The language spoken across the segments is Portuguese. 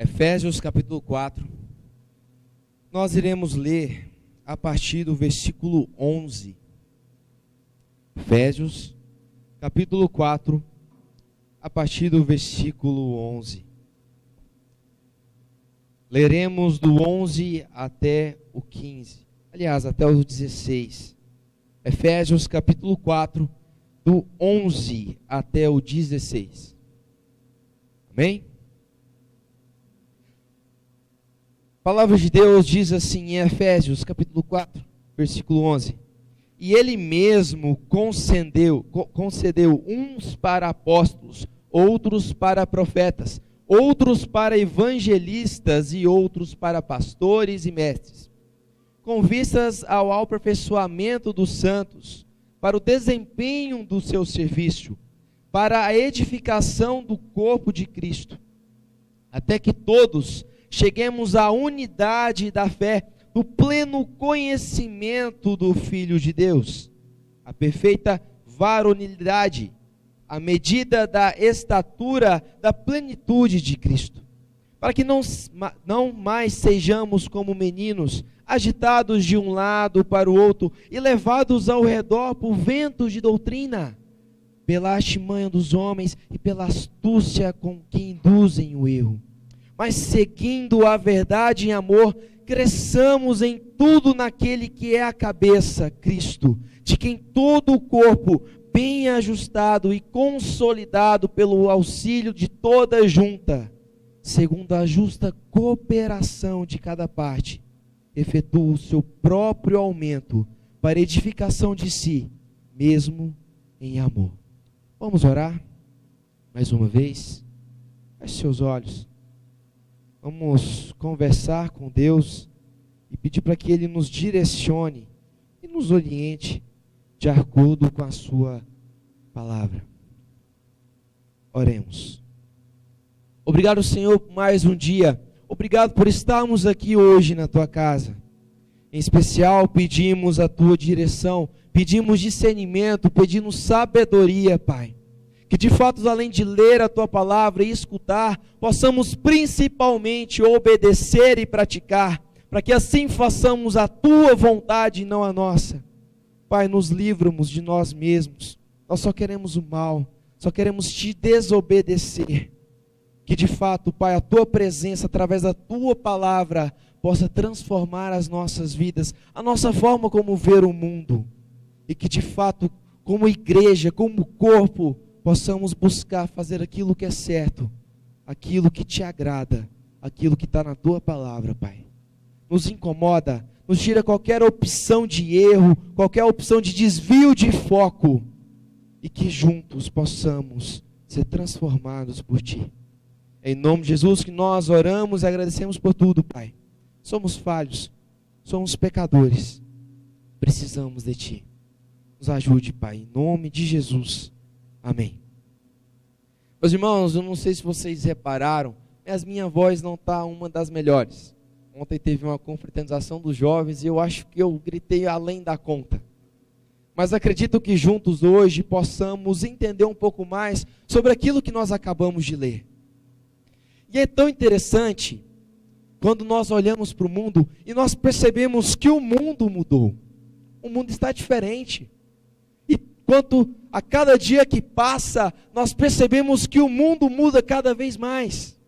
Efésios capítulo 4, nós iremos ler a partir do versículo 11. Efésios capítulo 4, a partir do versículo 11. Leremos do 11 até o 15, aliás, até o 16. Efésios capítulo 4, do 11 até o 16. Amém? A palavra de Deus diz assim em Efésios capítulo 4, versículo 11. E ele mesmo concedeu uns para apóstolos, outros para profetas, outros para evangelistas e outros para pastores e mestres, com vistas ao aperfeiçoamento dos santos, para o desempenho do seu serviço, para a edificação do corpo de Cristo, até que todos cheguemos à unidade da fé, do pleno conhecimento do Filho de Deus, a perfeita varonilidade, a medida da estatura da plenitude de Cristo, para que não mais sejamos como meninos, agitados de um lado para o outro e levados ao redor por ventos de doutrina, pela artimanha dos homens e pela astúcia com que induzem o erro. Mas seguindo a verdade em amor, cresçamos em tudo naquele que é a cabeça, Cristo, de quem todo o corpo, bem ajustado e consolidado pelo auxílio de toda junta, segundo a justa cooperação de cada parte, efetua o seu próprio aumento para edificação de si, mesmo em amor. Vamos orar mais uma vez? Feche seus olhos. Vamos conversar com Deus e pedir para que Ele nos direcione e nos oriente de acordo com a sua palavra. Oremos. Obrigado, Senhor, por mais um dia. Obrigado por estarmos aqui hoje na Tua casa. Em especial, pedimos a Tua direção, pedimos discernimento, pedimos sabedoria, Pai. Que de fato, além de ler a Tua palavra e escutar, possamos principalmente obedecer e praticar, para que assim façamos a Tua vontade e não a nossa. Pai, nos livramos de nós mesmos, nós só queremos o mal, só queremos Te desobedecer. Que de fato, Pai, a Tua presença, através da Tua palavra, possa transformar as nossas vidas, a nossa forma como ver o mundo. E que de fato, como igreja, como corpo, possamos buscar fazer aquilo que é certo, aquilo que Te agrada, aquilo que está na Tua palavra, Pai. Nos incomoda, nos tira qualquer opção de erro, qualquer opção de desvio de foco, e que juntos possamos ser transformados por Ti. É em nome de Jesus que nós oramos e agradecemos por tudo, Pai. Somos falhos, somos pecadores, precisamos de Ti. Nos ajude, Pai, em nome de Jesus. Amém. Meus irmãos, eu não sei se vocês repararam, mas minha voz não está uma das melhores. Ontem teve uma confraternização dos jovens e eu acho que eu gritei além da conta. Mas acredito que juntos hoje possamos entender um pouco mais sobre aquilo que nós acabamos de ler. E é tão interessante quando nós olhamos para o mundo e nós percebemos que o mundo mudou. O mundo está diferente. E quanto a cada dia que passa, nós percebemos que o mundo muda cada vez mais.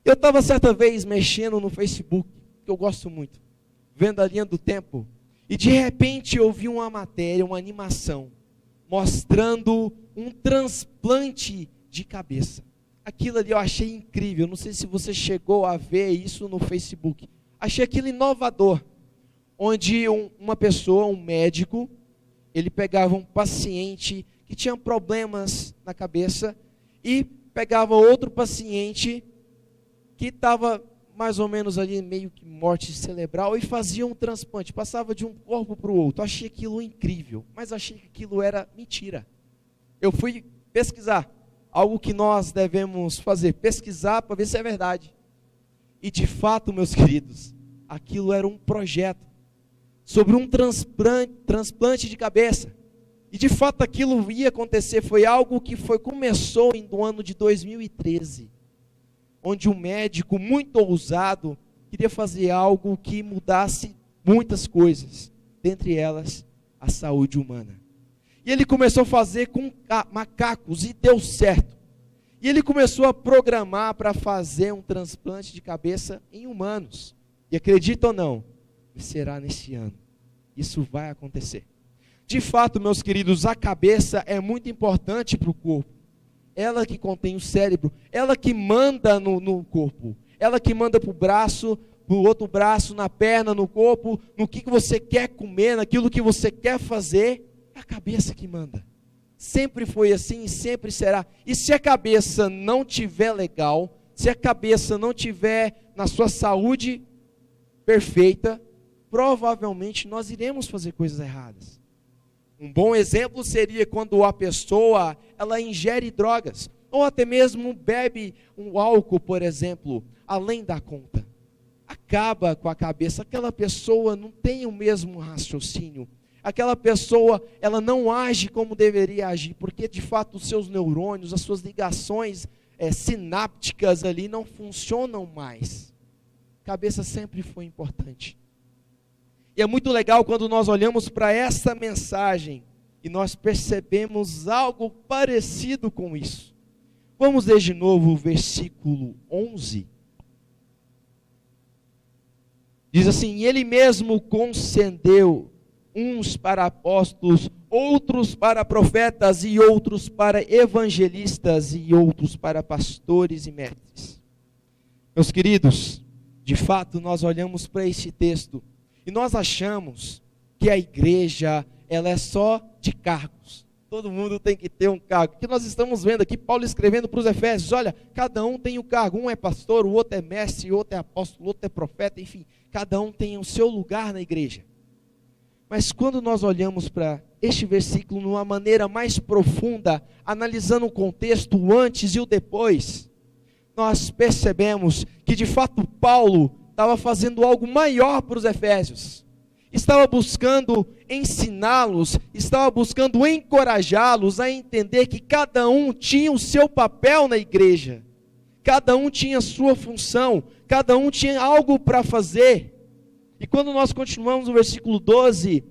Eu estava certa vez mexendo no Facebook, que eu gosto muito, vendo a linha do tempo, e de repente eu vi uma matéria, uma animação, mostrando um transplante de cabeça. Aquilo ali eu achei incrível, não sei se você chegou a ver isso no Facebook. Achei aquilo inovador, onde uma pessoa, um médico, ele pegava um paciente que tinha problemas na cabeça e pegava outro paciente que estava mais ou menos ali meio que morte cerebral e fazia um transplante, passava de um corpo para o outro. Achei aquilo incrível, mas achei que aquilo era mentira. Eu fui pesquisar, algo que nós devemos fazer, pesquisar para ver se é verdade. E de fato, meus queridos, aquilo era um projeto sobre um transplante de cabeça. E de fato aquilo ia acontecer, foi algo que começou no ano de 2013. onde um médico muito ousado queria fazer algo que mudasse muitas coisas, dentre elas a saúde humana. E ele começou a fazer com macacos e deu certo. E ele começou a programar para fazer um transplante de cabeça em humanos. E acredita ou não, será nesse ano. Isso vai acontecer. De fato, meus queridos, a cabeça é muito importante para o corpo. Ela que contém o cérebro, ela que manda no corpo. Ela que manda para o braço, para o outro braço, na perna, no corpo, no que você quer comer, naquilo que você quer fazer. É a cabeça que manda. Sempre foi assim e sempre será. E se a cabeça não tiver legal, se a cabeça não tiver na sua saúde perfeita, provavelmente nós iremos fazer coisas erradas. Um bom exemplo seria quando a pessoa ela ingere drogas, ou até mesmo bebe um álcool, por exemplo, além da conta. Acaba com a cabeça, aquela pessoa não tem o mesmo raciocínio. Aquela pessoa, ela não age como deveria agir, porque de fato os seus neurônios, as suas ligações sinápticas ali não funcionam mais. Cabeça sempre foi importante. E é muito legal quando nós olhamos para essa mensagem e nós percebemos algo parecido com isso. Vamos ler de novo o versículo 11. Diz assim: e ele mesmo concedeu uns para apóstolos, outros para profetas, e outros para evangelistas, e outros para pastores e mestres. Meus queridos, de fato nós olhamos para esse texto e nós achamos que a igreja ela é só de cargos. Todo mundo tem que ter um cargo. O que nós estamos vendo aqui, Paulo escrevendo para os Efésios, olha, cada um tem um cargo, um é pastor, o outro é mestre, o outro é apóstolo, o outro é profeta, enfim, cada um tem o seu lugar na igreja. Mas quando nós olhamos para este versículo de uma maneira mais profunda, analisando o contexto, o antes e o depois, nós percebemos que de fato Paulo estava fazendo algo maior para os Efésios. Estava buscando ensiná-los, estava buscando encorajá-los a entender que cada um tinha o seu papel na igreja. Cada um tinha a sua função, cada um tinha algo para fazer. E quando nós continuamos no versículo 12,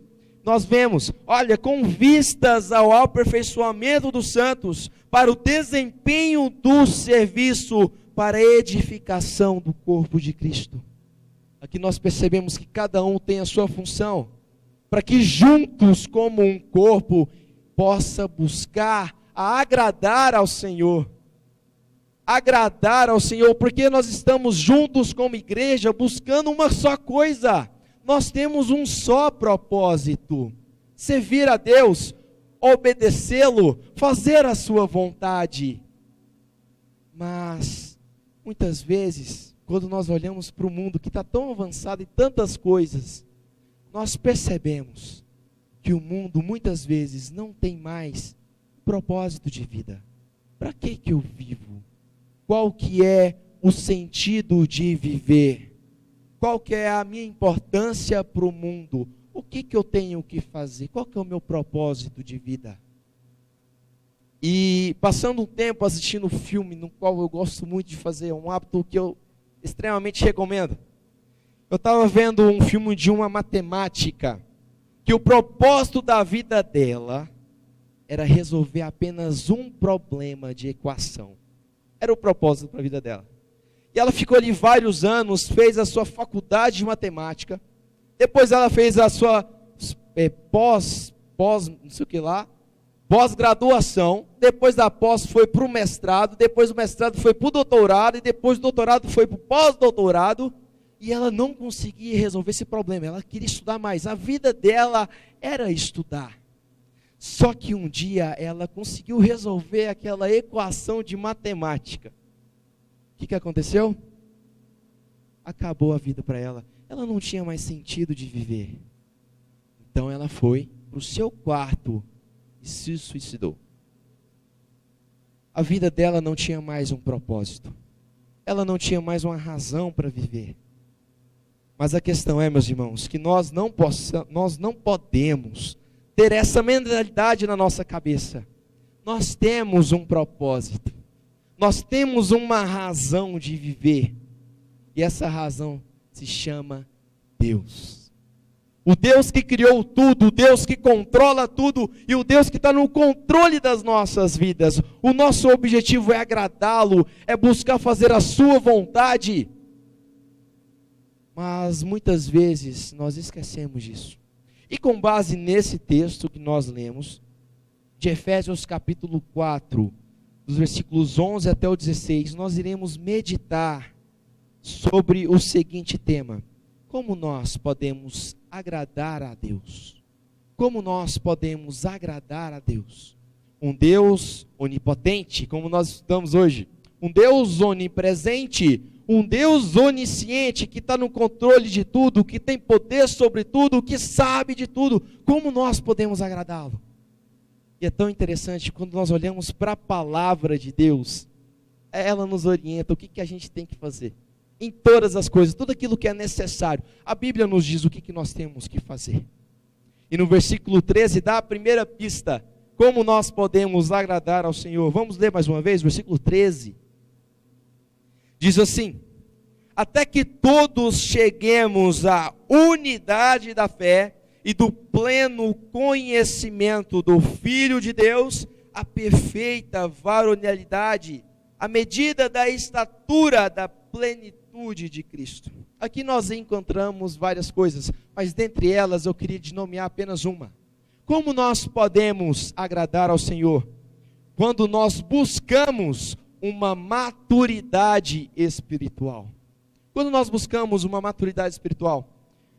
nós vemos, olha, com vistas ao aperfeiçoamento dos santos, para o desempenho do serviço, para a edificação do corpo de Cristo. Aqui nós percebemos que cada um tem a sua função, para que juntos como um corpo, possa buscar a agradar ao Senhor. Agradar ao Senhor, porque nós estamos juntos como igreja, buscando uma só coisa. Nós temos um só propósito: servir a Deus, obedecê-lo, fazer a sua vontade. Mas, muitas vezes, quando nós olhamos para o mundo que está tão avançado em tantas coisas, nós percebemos que o mundo muitas vezes não tem mais propósito de vida. Para que eu vivo? Qual que é o sentido de viver? Qual que é a minha importância para o mundo? O que eu tenho que fazer? Qual que é o meu propósito de vida? E passando um tempo assistindo um filme, no qual eu gosto muito de fazer, um hábito que eu extremamente recomendo. Eu estava vendo um filme de uma matemática, que o propósito da vida dela era resolver apenas um problema de equação. Era o propósito para a vida dela. E ela ficou ali vários anos, fez a sua faculdade de matemática, depois ela fez a sua pós-graduação, depois da pós foi para o mestrado, depois do mestrado foi para o doutorado, e depois do doutorado foi para o pós-doutorado, e ela não conseguia resolver esse problema, ela queria estudar mais, a vida dela era estudar. Só que um dia ela conseguiu resolver aquela equação de matemática. O que aconteceu? Acabou a vida para ela. Ela não tinha mais sentido de viver. Então ela foi para o seu quarto e se suicidou. A vida dela não tinha mais um propósito. Ela não tinha mais uma razão para viver. Mas a questão é, meus irmãos, que nós não podemos ter essa mentalidade na nossa cabeça. Nós temos um propósito. Nós temos uma razão de viver, e essa razão se chama Deus. O Deus que criou tudo, o Deus que controla tudo, e o Deus que está no controle das nossas vidas. O nosso objetivo é agradá-lo, é buscar fazer a sua vontade. Mas muitas vezes nós esquecemos disso. E com base nesse texto que nós lemos, de Efésios capítulo 4, dos versículos 11 até o 16, nós iremos meditar sobre o seguinte tema: como nós podemos agradar a Deus? Como nós podemos agradar a Deus? Um Deus onipotente, como nós estudamos hoje, um Deus onipresente, um Deus onisciente, que está no controle de tudo, que tem poder sobre tudo, que sabe de tudo. Como nós podemos agradá-lo? E é tão interessante quando nós olhamos para a palavra de Deus, ela nos orienta o que a gente tem que fazer. Em todas as coisas, tudo aquilo que é necessário. A Bíblia nos diz o que nós temos que fazer. E no versículo 13 dá a primeira pista, como nós podemos agradar ao Senhor. Vamos ler mais uma vez, versículo 13. Diz assim: até que todos cheguemos à unidade da fé e do pleno conhecimento do Filho de Deus, a perfeita varonilidade, à medida da estatura da plenitude de Cristo. Aqui nós encontramos várias coisas, mas dentre elas eu queria nomear apenas uma. Como nós podemos agradar ao Senhor? Quando nós buscamos uma maturidade espiritual. Quando nós buscamos uma maturidade espiritual,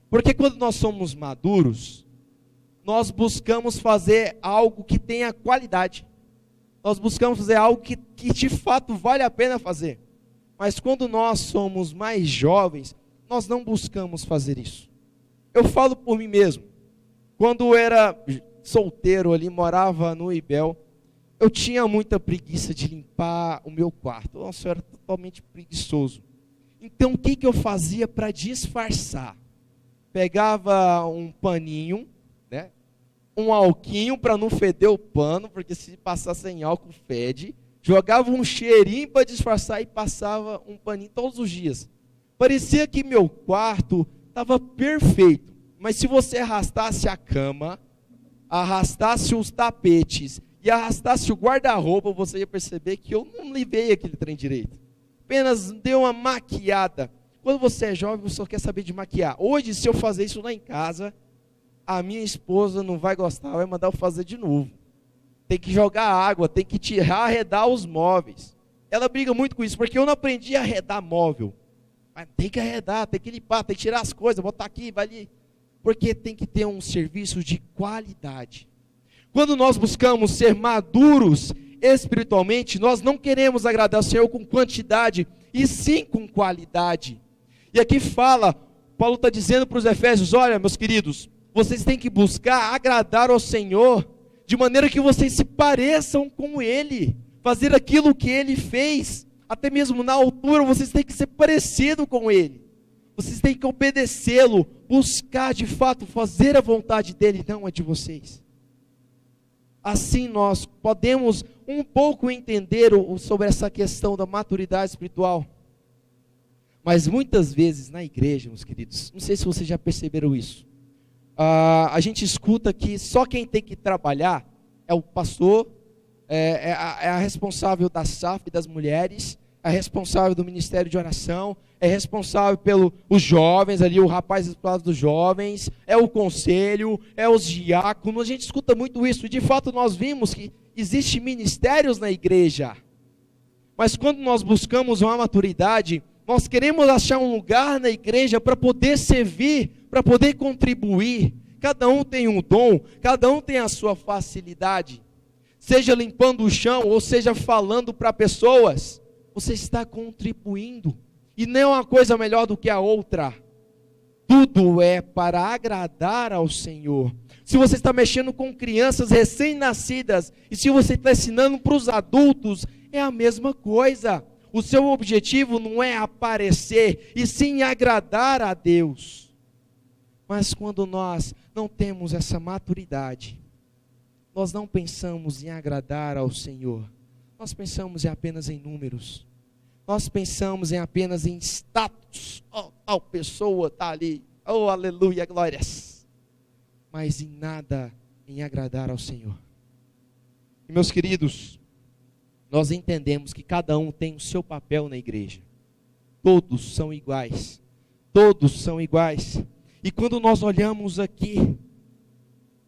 porque quando nós somos maduros, nós buscamos fazer algo que tenha qualidade. Nós buscamos fazer algo que de fato vale a pena fazer. Mas quando nós somos mais jovens, nós não buscamos fazer isso. Eu falo por mim mesmo. Quando eu era solteiro ali, morava no Ibel, eu tinha muita preguiça de limpar o meu quarto. Nossa, eu era totalmente preguiçoso. Então o que eu fazia para disfarçar? Pegava um paninho, né? Um alquinho para não feder o pano, porque se passar sem álcool fede. Jogava um cheirinho para disfarçar e passava um paninho todos os dias. Parecia que meu quarto estava perfeito. Mas se você arrastasse a cama, arrastasse os tapetes e arrastasse o guarda-roupa, você ia perceber que eu não limpei aquele trem direito. Apenas deu uma maquiada. Quando você é jovem, você só quer saber de maquiar. Hoje, se eu fazer isso lá em casa, a minha esposa não vai gostar, vai mandar eu fazer de novo. Tem que jogar água, tem que tirar, arredar os móveis. Ela briga muito com isso, porque eu não aprendi a arredar móvel. Mas tem que arredar, tem que limpar, tem que tirar as coisas, botar aqui, vai ali. Porque tem que ter um serviço de qualidade. Quando nós buscamos ser maduros espiritualmente, nós não queremos agradar o Senhor com quantidade, e sim com qualidade. E aqui fala, Paulo está dizendo para os Efésios: olha, meus queridos, vocês têm que buscar agradar ao Senhor, de maneira que vocês se pareçam com Ele, fazer aquilo que Ele fez, até mesmo na altura, vocês têm que ser parecido com Ele, vocês têm que obedecê-lo, buscar de fato fazer a vontade dEle, não a de vocês. Assim nós podemos um pouco entender sobre essa questão da maturidade espiritual. Mas muitas vezes na igreja, meus queridos, não sei se vocês já perceberam isso, a gente escuta que só quem tem que trabalhar é o pastor, é a responsável da SAF das mulheres, é responsável do ministério de oração, é responsável pelos jovens ali, o rapaz explorado dos jovens, é o conselho, é os diáconos. A gente escuta muito isso, e de fato nós vimos que existem ministérios na igreja, mas quando nós buscamos uma maturidade, nós queremos achar um lugar na igreja para poder servir, para poder contribuir. Cada um tem um dom, cada um tem a sua facilidade, seja limpando o chão, ou seja falando para pessoas, você está contribuindo, e não é uma coisa melhor do que a outra, tudo é para agradar ao Senhor. Se você está mexendo com crianças recém-nascidas, e se você está ensinando para os adultos, é a mesma coisa. O seu objetivo não é aparecer, e sim agradar a Deus. Mas quando nós não temos essa maturidade, nós não pensamos em agradar ao Senhor, nós pensamos apenas em números. Nós pensamos apenas em status. Oh, tal pessoa está ali. Oh, aleluia, glórias. Mas em nada em agradar ao Senhor. E meus queridos, nós entendemos que cada um tem o seu papel na igreja. Todos são iguais. Todos são iguais. E quando nós olhamos aqui,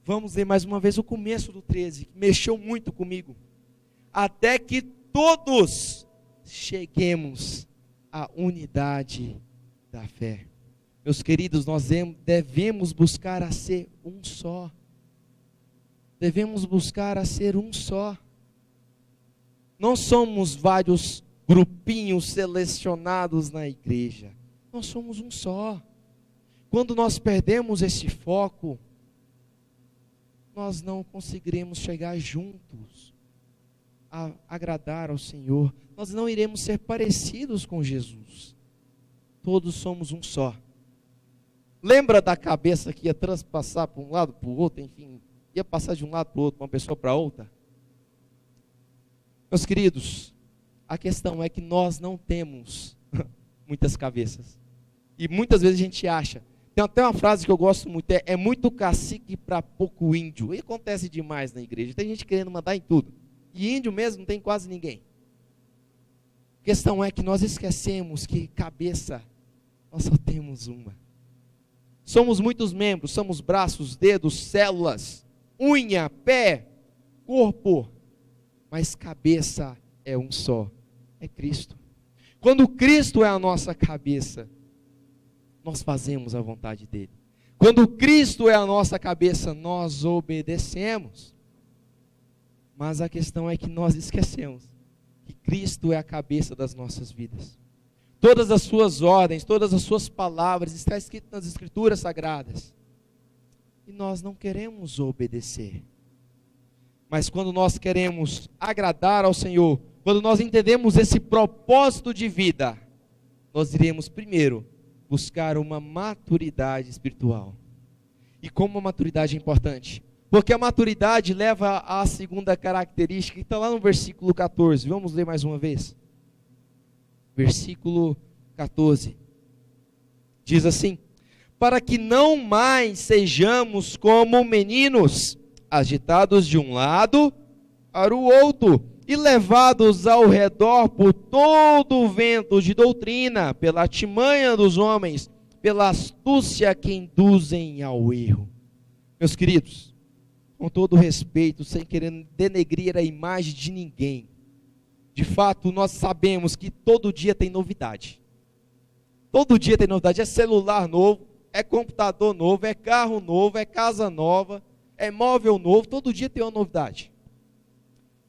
vamos ler mais uma vez o começo do 13, que mexeu muito comigo. Até que todos cheguemos à unidade da fé. Meus queridos, nós devemos buscar a ser um só. Devemos buscar a ser um só. Não somos vários grupinhos selecionados na igreja. Nós somos um só. Quando nós perdemos esse foco, nós não conseguiremos chegar juntos a agradar ao Senhor. Nós não iremos ser parecidos com Jesus. Todos somos um só. Lembra da cabeça que ia transpassar para um lado, para o outro, enfim, ia passar de um lado para o outro, uma pessoa para outra? Meus queridos, a questão é que nós não temos muitas cabeças. E muitas vezes a gente acha. Tem até uma frase que eu gosto muito, é muito cacique para pouco índio. E acontece demais na igreja. Tem gente querendo mandar em tudo. E índio mesmo não tem quase ninguém. A questão é que nós esquecemos que cabeça, nós só temos uma. Somos muitos membros, somos braços, dedos, células, unha, pé, corpo. Mas cabeça é um só, é Cristo. Quando Cristo é a nossa cabeça, nós fazemos a vontade dele. Quando Cristo é a nossa cabeça, nós obedecemos. Mas a questão é que nós esquecemos que Cristo é a cabeça das nossas vidas. Todas as suas ordens, todas as suas palavras, está escrito nas Escrituras Sagradas. E nós não queremos obedecer. Mas quando nós queremos agradar ao Senhor, quando nós entendemos esse propósito de vida, nós iremos primeiro buscar uma maturidade espiritual. E como a maturidade é importante? Porque a maturidade leva à segunda característica, que está lá no versículo 14. Vamos ler mais uma vez. Versículo 14. Diz assim: para que não mais sejamos como meninos, agitados de um lado para o outro, e levados ao redor por todo o vento de doutrina, pela artimanha dos homens, pela astúcia que induzem ao erro. Meus queridos, com todo respeito, sem querer denegrir a imagem de ninguém, de fato nós sabemos que todo dia tem novidade. Todo dia tem novidade, é celular novo, é computador novo, é carro novo, é casa nova, é móvel novo, todo dia tem uma novidade.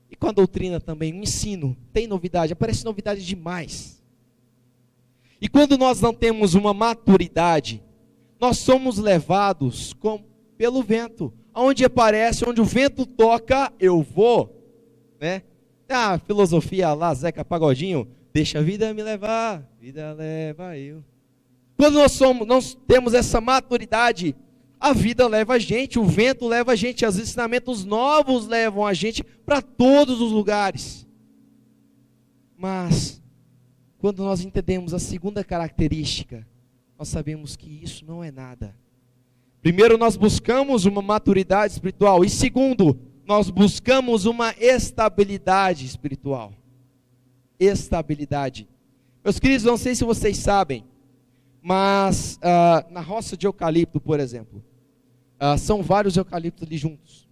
E com a doutrina também, o ensino, tem novidade, aparece novidade demais. E quando nós não temos uma maturidade, nós somos levados pelo vento. Onde aparece, onde o vento toca, eu vou. Né? A filosofia lá, Zeca Pagodinho, deixa a vida me levar, vida leva eu. Quando nós temos essa maturidade, a vida leva a gente, o vento leva a gente, os ensinamentos novos levam a gente para todos os lugares. Mas, quando nós entendemos a segunda característica, nós sabemos que isso não é nada. Primeiro, nós buscamos uma maturidade espiritual. E segundo, nós buscamos uma estabilidade espiritual. Estabilidade. Meus queridos, não sei se vocês sabem, mas na roça de eucalipto, por exemplo, são vários eucaliptos ali juntos.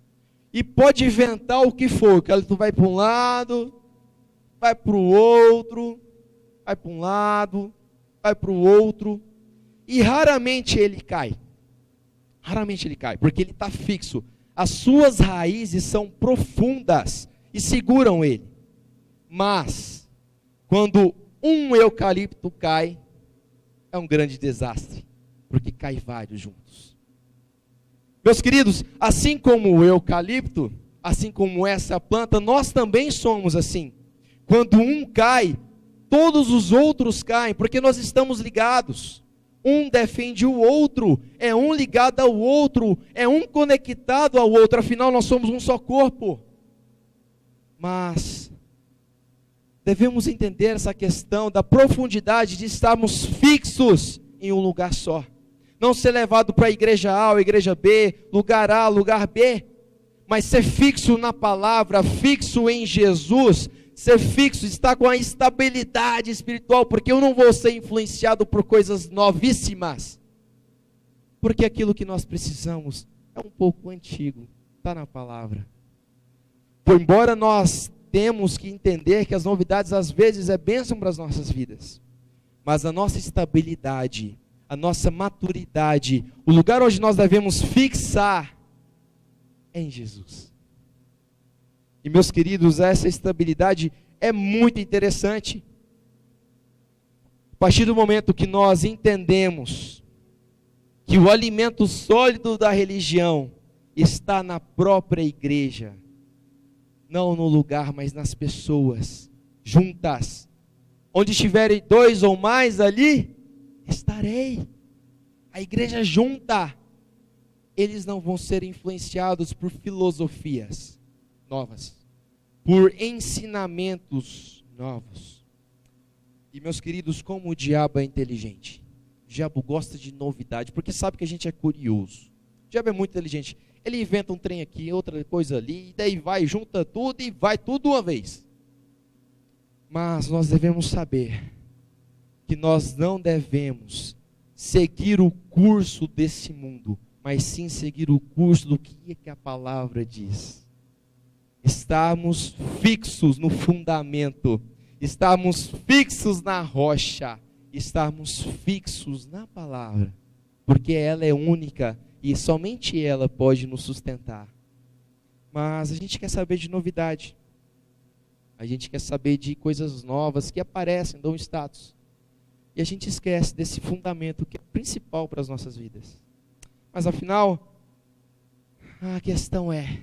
E pode inventar o que for. O eucalipto vai para um lado, vai para o outro, vai para um lado, vai para o outro. E raramente ele cai. Raramente ele cai, porque ele está fixo. As suas raízes são profundas e seguram ele. Mas, quando um eucalipto cai, é um grande desastre, porque cai vários juntos. Meus queridos, assim como o eucalipto, assim como essa planta, nós também somos assim. Quando um cai, todos os outros caem, porque nós estamos ligados. Um defende o outro, é um ligado ao outro, é um conectado ao outro, afinal nós somos um só corpo. Mas, devemos entender essa questão da profundidade de estarmos fixos em um lugar só. Não ser levado para a igreja A ou a igreja B, lugar A, lugar B, mas ser fixo na palavra, fixo em Jesus, ser fixo, estar com a estabilidade espiritual, porque eu não vou ser influenciado por coisas novíssimas, porque aquilo que nós precisamos é um pouco antigo, está na palavra. Por embora nós temos que entender que as novidades às vezes é bênção para as nossas vidas, mas a nossa estabilidade, a nossa maturidade, o lugar onde nós devemos fixar é em Jesus. E meus queridos, essa estabilidade é muito interessante. A partir do momento que nós entendemos que o alimento sólido da religião está na própria igreja, não no lugar, mas nas pessoas, juntas. Onde estiverem 2 ou mais ali, estarei. A igreja junta. Eles não vão ser influenciados por filosofias novas, por ensinamentos novos. E meus queridos, como o diabo é inteligente. O diabo gosta de novidade, porque sabe que a gente é curioso. O diabo é muito inteligente. Ele inventa um trem aqui, outra coisa ali, e daí vai, junta tudo e vai tudo uma vez. Mas nós devemos saber que nós não devemos seguir o curso desse mundo, mas sim seguir o curso do que a palavra diz. Estarmos fixos no fundamento, estarmos fixos na rocha, estarmos fixos na palavra, porque ela é única e somente ela pode nos sustentar. Mas a gente quer saber de novidade, a gente quer saber de coisas novas que aparecem, dão status. E a gente esquece desse fundamento que é principal para as nossas vidas. Mas afinal, a questão é,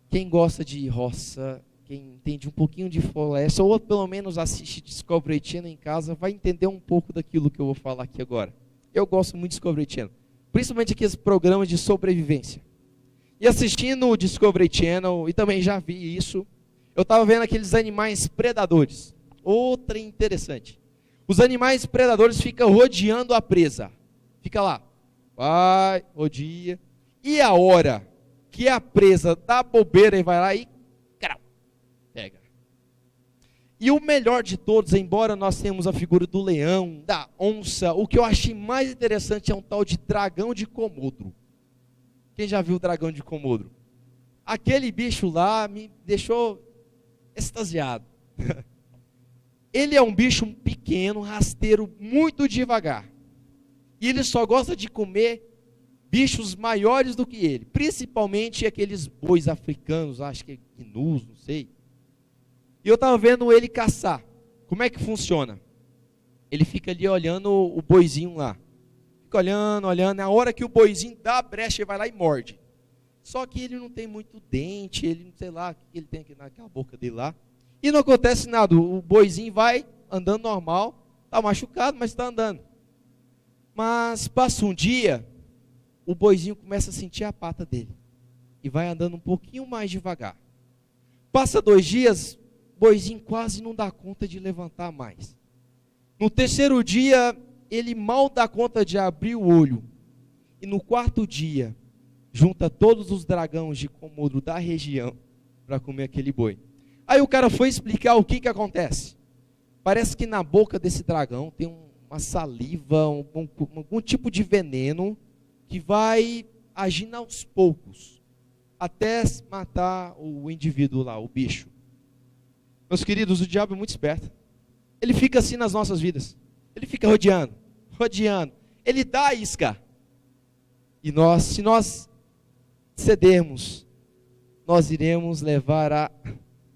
quem gosta de roça, quem entende um pouquinho de floresta, ou pelo menos assiste Discovery Channel em casa, vai entender um pouco daquilo que eu vou falar aqui agora. Eu gosto muito de Discovery Channel, principalmente aqueles programas de sobrevivência. E assistindo o Discovery Channel, e também já vi isso, eu estava vendo aqueles animais predadores. Outra interessante. Os animais predadores ficam rodeando a presa. Fica lá. Vai, rodia. E a hora que a presa dá bobeira e vai lá e pega. E o melhor de todos, embora nós tenhamos a figura do leão, da onça, o que eu achei mais interessante é um tal de dragão de Komodo. Quem já viu o dragão de Komodo? Aquele bicho lá me deixou extasiado. Ele é um bicho pequeno, rasteiro, muito devagar. E ele só gosta de comer bichos maiores do que ele. Principalmente aqueles bois africanos, acho que é gnus, não sei. E eu estava vendo ele caçar. Como é que funciona? Ele fica ali olhando o boizinho lá. Fica olhando, olhando. Na hora que o boizinho dá a brecha, ele vai lá e morde. Só que ele não tem muito dente, ele não sei lá o que ele tem aqui naquela boca dele lá. E não acontece nada, o boizinho vai andando normal, está machucado, mas está andando. Mas passa um dia, o boizinho começa a sentir a pata dele. E vai andando um pouquinho mais devagar. Passa 2 dias, o boizinho quase não dá conta de levantar mais. No 3º dia, ele mal dá conta de abrir o olho. E no 4º dia, junta todos os dragões de Komodo da região para comer aquele boi. Aí o cara foi explicar o que acontece. Parece que na boca desse dragão tem uma saliva, algum tipo de veneno que vai agindo aos poucos, até matar o indivíduo lá, o bicho. Meus queridos, o diabo é muito esperto. Ele fica assim nas nossas vidas. Ele fica rodeando, rodeando. Ele dá a isca. E nós, se nós cedermos, nós iremos levar a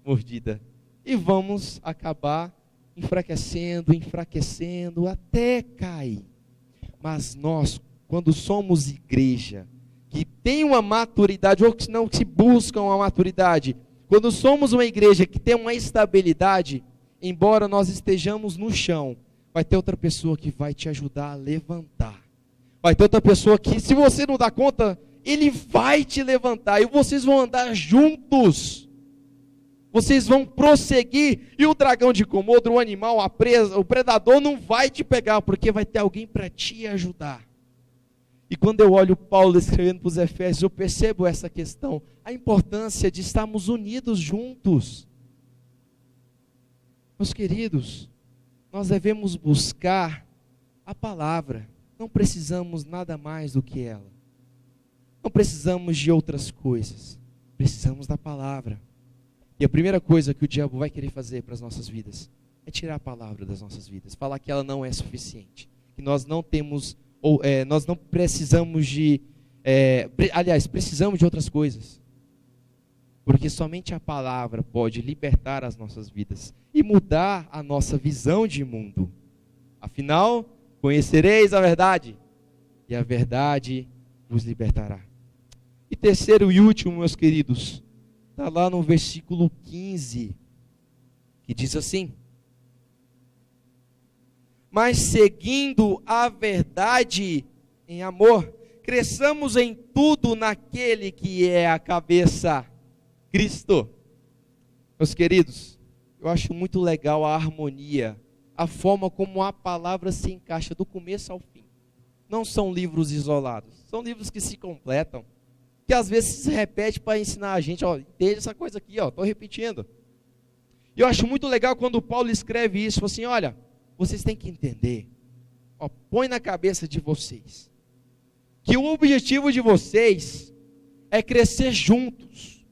mordida. E vamos acabar enfraquecendo, até cair. Mas nós, quando somos igreja, que tem uma maturidade, ou que não se buscam uma maturidade, quando somos uma igreja que tem uma estabilidade, embora nós estejamos no chão, vai ter outra pessoa que vai te ajudar a levantar. Vai ter outra pessoa que, se você não dá conta, ele vai te levantar, e vocês vão andar juntos. vocês vão prosseguir, e o dragão de Komodo, o animal, a presa, o predador não vai te pegar, porque vai ter alguém para te ajudar. E quando eu olho Paulo escrevendo para os Efésios, eu percebo essa questão, a importância de estarmos unidos juntos. Meus queridos, nós devemos buscar a palavra, não precisamos nada mais do que ela. Não precisamos de outras coisas, precisamos da palavra. E a primeira coisa que o diabo vai querer fazer para as nossas vidas é tirar a palavra das nossas vidas, falar que ela não é suficiente, que nós não temos, nós não precisamos de, precisamos de outras coisas, porque somente a palavra pode libertar as nossas vidas e mudar a nossa visão de mundo. Afinal, conhecereis a verdade, e a verdade vos libertará. E terceiro e último, meus queridos, está lá no versículo 15, que diz assim: mas seguindo a verdade em amor, cresçamos em tudo naquele que é a cabeça, Cristo. Meus queridos, eu acho muito legal a harmonia, a forma como a palavra se encaixa do começo ao fim. Não são livros isolados, são livros que se completam, que às vezes se repete para ensinar a gente, entende essa coisa aqui, estou repetindo. E eu acho muito legal quando Paulo escreve isso, assim, olha, vocês têm que entender, põe na cabeça de vocês, que o objetivo de vocês é crescer juntos,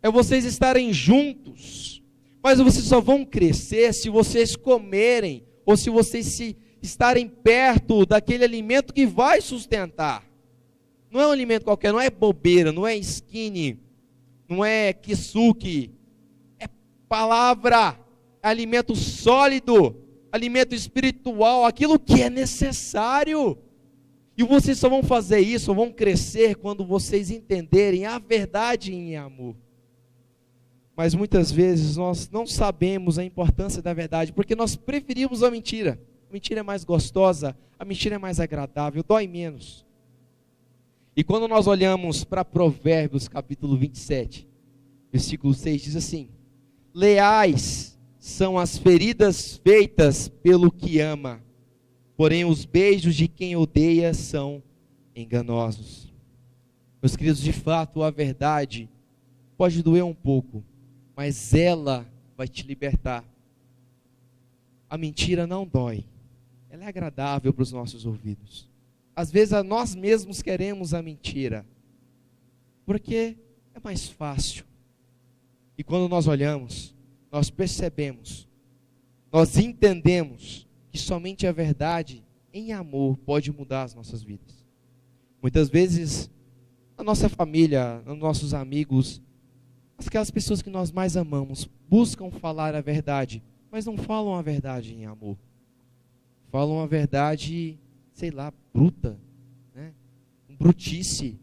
é vocês estarem juntos, mas vocês só vão crescer se vocês comerem, ou se vocês estarem perto daquele alimento que vai sustentar. Não é um alimento qualquer, não é bobeira, não é skinny, não é kisuke, é palavra, é alimento sólido, alimento espiritual, aquilo que é necessário. E vocês só vão fazer isso, vão crescer quando vocês entenderem a verdade em amor. Mas muitas vezes nós não sabemos a importância da verdade, porque nós preferimos a mentira. A mentira é mais gostosa, a mentira é mais agradável, dói menos. E quando nós olhamos para Provérbios capítulo 27, versículo 6, diz assim: leais são as feridas feitas pelo que ama, porém os beijos de quem odeia são enganosos. Meus queridos, de fato a verdade pode doer um pouco, mas ela vai te libertar. A mentira não dói, ela é agradável para os nossos ouvidos. Às vezes nós mesmos queremos a mentira, porque é mais fácil. E quando nós olhamos, nós percebemos, nós entendemos que somente a verdade em amor pode mudar as nossas vidas. Muitas vezes, a nossa família, os nossos amigos, aquelas pessoas que nós mais amamos, buscam falar a verdade, mas não falam a verdade em amor. Falam a verdade, sei lá, bruta, né? Brutice.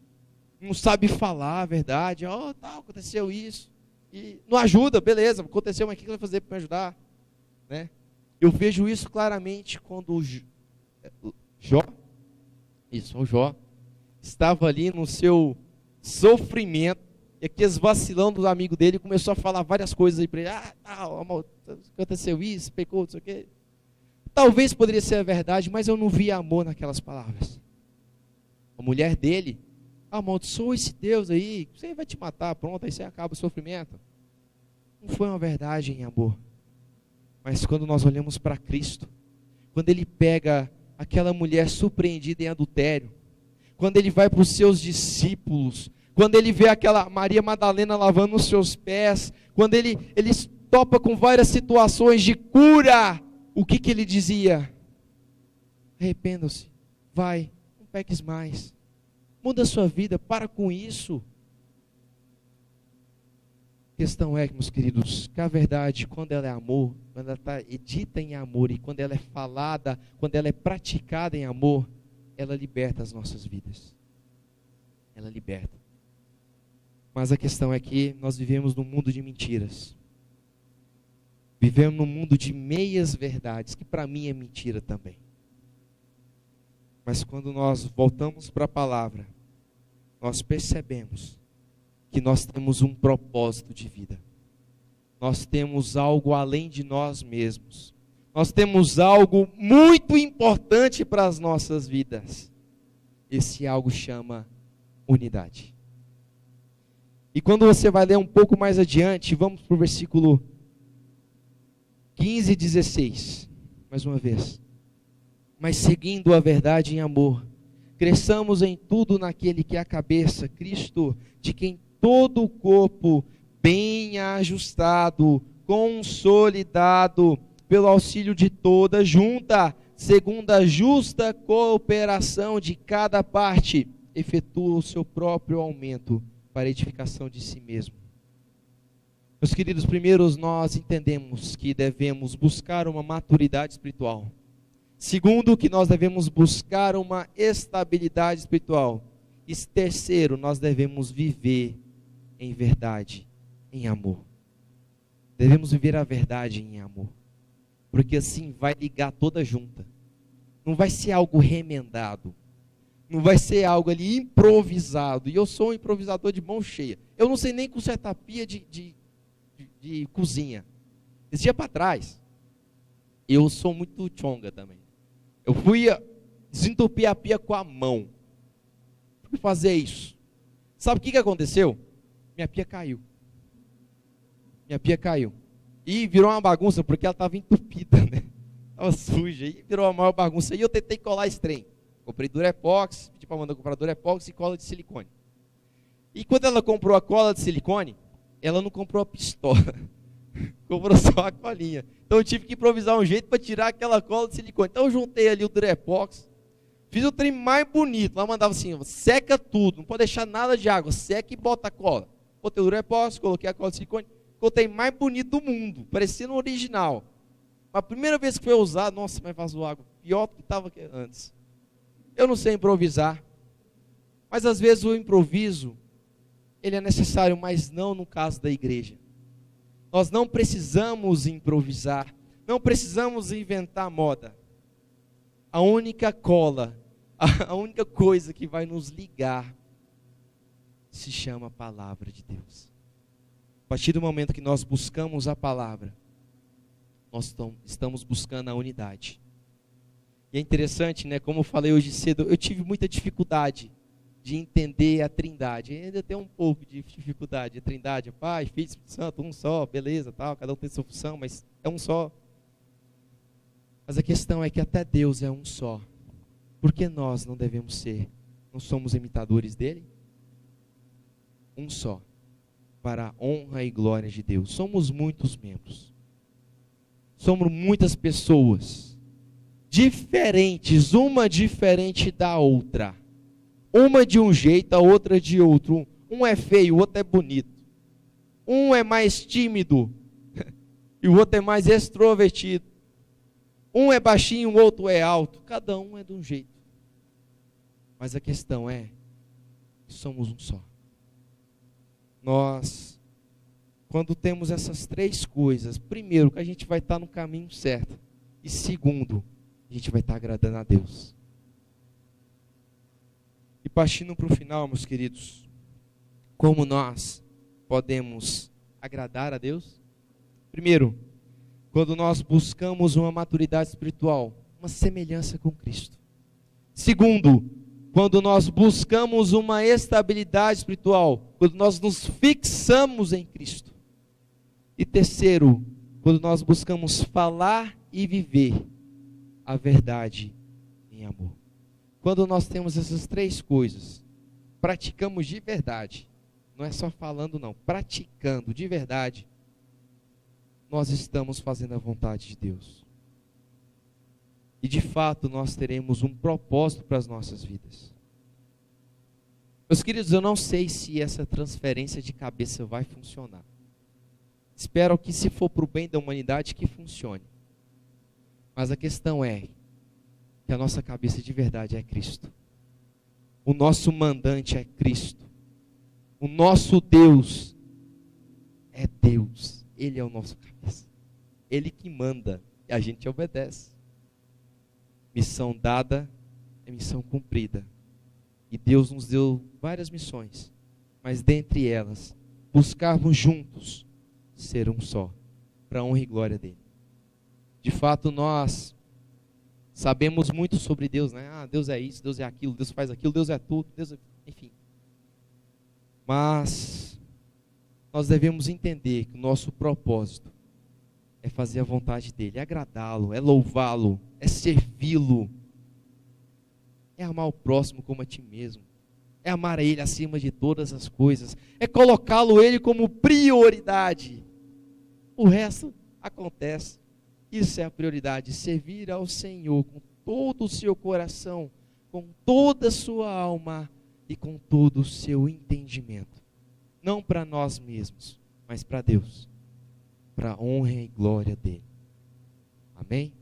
Não sabe falar a verdade. Aconteceu isso. E não ajuda, beleza, aconteceu, mas o que vai fazer para me ajudar? Né? Eu vejo isso claramente quando o Jó estava ali no seu sofrimento, e aqueles vacilão dos amigos dele começou a falar várias coisas aí para ele. Aconteceu isso, pecou, não sei o quê. Talvez poderia ser a verdade, mas eu não via amor naquelas palavras. A mulher dele, amaldiçoa esse Deus aí, você vai te matar, pronto, aí você acaba o sofrimento. Não foi uma verdade em amor. Mas quando nós olhamos para Cristo, quando ele pega aquela mulher surpreendida em adultério, quando ele vai para os seus discípulos, quando ele vê aquela Maria Madalena lavando os seus pés, quando ele topa com várias situações de cura, o que ele dizia? Arrependam-se, vai, não peques mais, muda a sua vida, para com isso. A questão é, meus queridos, que a verdade, quando ela é amor, quando ela está dita em amor, e quando ela é falada, quando ela é praticada em amor, ela liberta as nossas vidas. Ela liberta. Mas a questão é que nós vivemos num mundo de mentiras. Vivemos num mundo de meias verdades, que para mim é mentira também. Mas quando nós voltamos para a palavra, nós percebemos que nós temos um propósito de vida. Nós temos algo além de nós mesmos. Nós temos algo muito importante para as nossas vidas. Esse algo chama unidade. E quando você vai ler um pouco mais adiante, vamos para o versículo 15 e 16. Mais uma vez. Mas seguindo a verdade em amor, cresçamos em tudo naquele que é a cabeça, Cristo, de quem todo o corpo, bem ajustado, consolidado, pelo auxílio de toda junta, segundo a justa cooperação de cada parte, efetua o seu próprio aumento para a edificação de si mesmo. Meus queridos, primeiro nós entendemos que devemos buscar uma maturidade espiritual. Segundo, que nós devemos buscar uma estabilidade espiritual. E terceiro, nós devemos viver em verdade, em amor. Devemos viver a verdade em amor. Porque assim vai ligar toda junta. Não vai ser algo remendado. Não vai ser algo ali improvisado. E eu sou um improvisador de mão cheia. Eu não sei nem consertar pia de cozinha. Esse dia para trás, eu sou muito chonga também. Eu fui desentupir a pia com a mão. Fui fazer isso. Sabe o que aconteceu? Minha pia caiu. Minha pia caiu. E virou uma bagunça, porque ela estava entupida, né? Estava suja. E virou uma maior bagunça. E eu tentei colar esse trem. Comprei Durepox, pedi para mandar comprar Durepox e cola de silicone. E quando ela comprou a cola de silicone, ela não comprou a pistola. Comprou só a colinha. Então eu tive que improvisar um jeito para tirar aquela cola de silicone. Então eu juntei ali o Durepox, fiz o trem mais bonito. Lá mandava assim, seca tudo, não pode deixar nada de água, seca e bota a cola. Botei o Durepox, coloquei a cola de silicone, coloquei mais bonito do mundo, parecendo o original. A primeira vez que foi usado, nossa, mas vazou água, pior do que estava antes. Eu não sei improvisar, mas às vezes o improviso, ele é necessário, mas não no caso da igreja. Nós não precisamos improvisar, não precisamos inventar moda. A única cola, a única coisa que vai nos ligar se chama a palavra de Deus. A partir do momento que nós buscamos a palavra, nós estamos buscando a unidade. E é interessante, né? Como eu falei hoje cedo, eu tive muita dificuldade de entender a Trindade. Ainda tem um pouco de dificuldade. A Trindade é Pai, Filho, Espírito Santo, um só, beleza, tal, cada um tem sua função, mas é um só. Mas a questão é que até Deus é um só. Por que nós não devemos ser? Não somos imitadores dele? Um só, para a honra e glória de Deus. Somos muitos membros. Somos muitas pessoas diferentes, uma diferente da outra. Uma de um jeito, a outra de outro. Um é feio, o outro é bonito. Um é mais tímido e o outro é mais extrovertido. Um é baixinho, o outro é alto. Cada um é de um jeito. Mas a questão é que somos um só. Nós, quando temos essas três coisas, primeiro, que a gente vai estar no caminho certo. E segundo, a gente vai estar agradando a Deus. E partindo para o final, meus queridos, como nós podemos agradar a Deus? Primeiro, quando nós buscamos uma maturidade espiritual, uma semelhança com Cristo. Segundo, quando nós buscamos uma estabilidade espiritual, quando nós nos fixamos em Cristo. E terceiro, quando nós buscamos falar e viver a verdade em amor. Quando nós temos essas três coisas, praticamos de verdade, não é só falando não, praticando de verdade, nós estamos fazendo a vontade de Deus. E de fato nós teremos um propósito para as nossas vidas. Meus queridos, eu não sei se essa transferência de cabeça vai funcionar. Espero que, se for para o bem da humanidade, que funcione. Mas a questão é que a nossa cabeça de verdade é Cristo. O nosso mandante é Cristo. O nosso Deus é Deus. Ele é o nosso cabeça. Ele que manda e a gente obedece. Missão dada é missão cumprida. E Deus nos deu várias missões. mas dentre elas, buscarmos juntos ser um só, para a honra e glória dele. De fato, nós sabemos muito sobre Deus, né? Ah, Deus é isso, Deus é aquilo, Deus faz aquilo, Deus é tudo, enfim. Mas nós devemos entender que o nosso propósito é fazer a vontade dele, é agradá-lo, é louvá-lo, é servi-lo, é amar o próximo como a ti mesmo, é amar a ele acima de todas as coisas, é colocá-lo ele como prioridade. O resto acontece. Isso é a prioridade, servir ao Senhor com todo o seu coração, com toda a sua alma e com todo o seu entendimento. Não para nós mesmos, mas para Deus, para a honra e glória dele. Amém?